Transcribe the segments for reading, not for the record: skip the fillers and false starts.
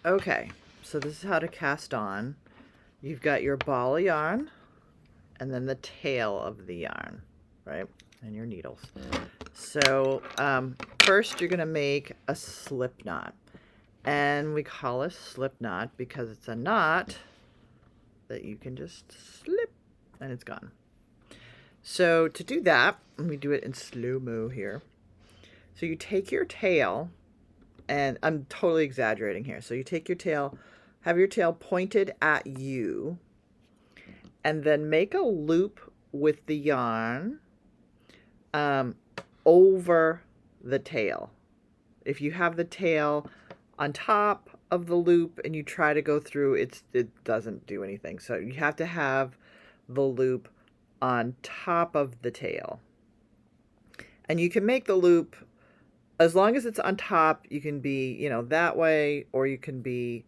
Okay, so this is how to cast on. You've got your ball of yarn and then the tail of the yarn, right? And your needles. So first you're going to make a slip knot. And we call it slip knot because it's a knot that you can just slip and it's gone. So to do that, we do it in slow-mo here. So you take your tail, and I'm totally exaggerating here. So you take your tail, have your tail pointed at you, and then make a loop with the yarn over the tail. If you have the tail on top of the loop and you try to go through, it doesn't do anything. So you have to have the loop on top of the tail. And you can make the loop as long as it's on top. You can be, that way, or you can be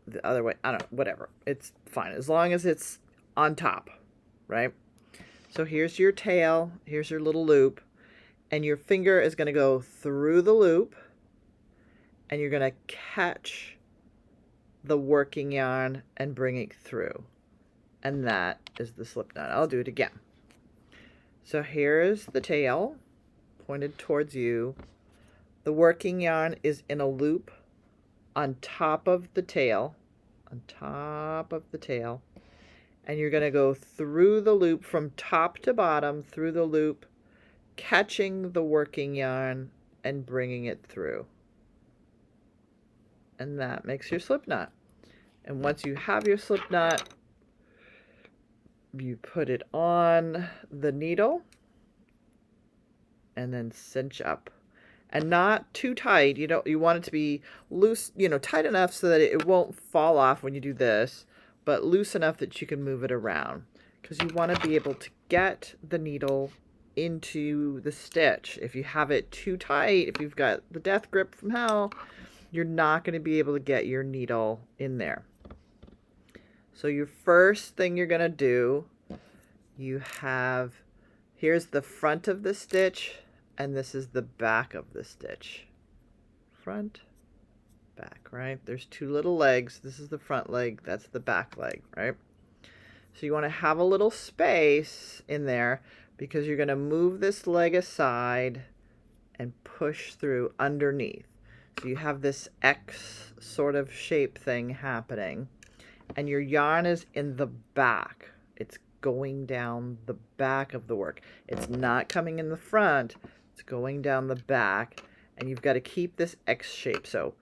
the other way. I don't know, whatever. It's fine as long as it's on top, right? So here's your tail, here's your little loop, and your finger is going to go through the loop, and you're going to catch the working yarn and bring it through. And that is the slip knot. I'll do it again. So here's the tail pointed towards you. The working yarn is in a loop on top of the tail, and you're going to go through the loop from top to bottom, through the loop, catching the working yarn and bringing it through. And that makes your slip knot. And once you have your slip knot, you put it on the needle and then cinch up. And not too tight. You want it to be loose, tight enough so that it won't fall off when you do this, but loose enough that you can move it around. Because you want to be able to get the needle into the stitch. If you have it too tight, if you've got the death grip from hell, you're not going to be able to get your needle in there. So your first thing you're going to do, here's the front of the stitch, and this is the back of the stitch. Front, back, right? There's two little legs. This is the front leg, that's the back leg, right? So you want to have a little space in there because you're going to move this leg aside and push through underneath. So you have this X sort of shape thing happening, and your yarn is in the back. It's going down the back of the work. It's not coming in the front. It's going down the back, and you've got to keep this X shape. So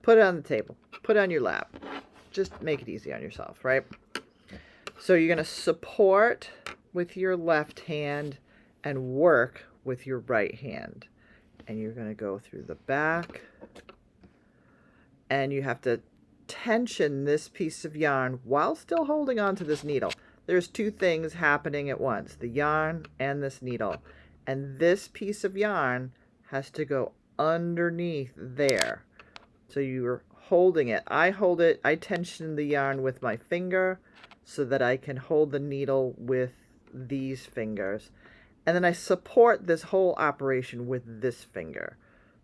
put it on the table. Put it on your lap. Just make it easy on yourself, right? So you're going to support with your left hand and work with your right hand. And you're going to go through the back, and you have to tension this piece of yarn while still holding on to this needle. There's two things happening at once, the yarn and this needle. And this piece of yarn has to go underneath there. So you're holding it. I tension the yarn with my finger so that I can hold the needle with these fingers. And then I support this whole operation with this finger.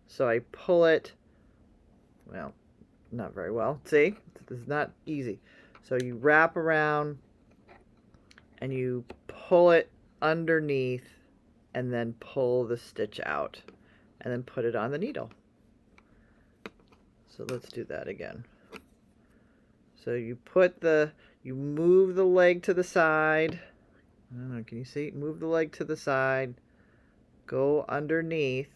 So I pull it, well, not very well. See, this is not easy. So you wrap around and you pull it underneath and then pull the stitch out and then put it on the needle. So let's do that again. So you move the leg to the side. I don't know, can you see? Move the leg to the side. Go underneath.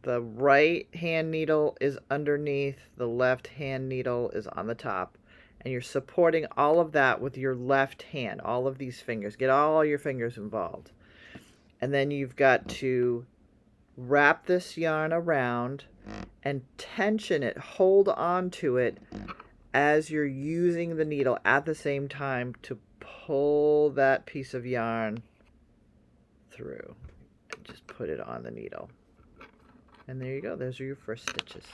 The right hand needle is underneath. The left hand needle is on the top. And you're supporting all of that with your left hand. All of these fingers. Get all your fingers involved. And then you've got to wrap this yarn around and tension it. Hold on to it as you're using the needle at the same time to pull that piece of yarn through. And just put it on the needle. And there you go. Those are your first stitches.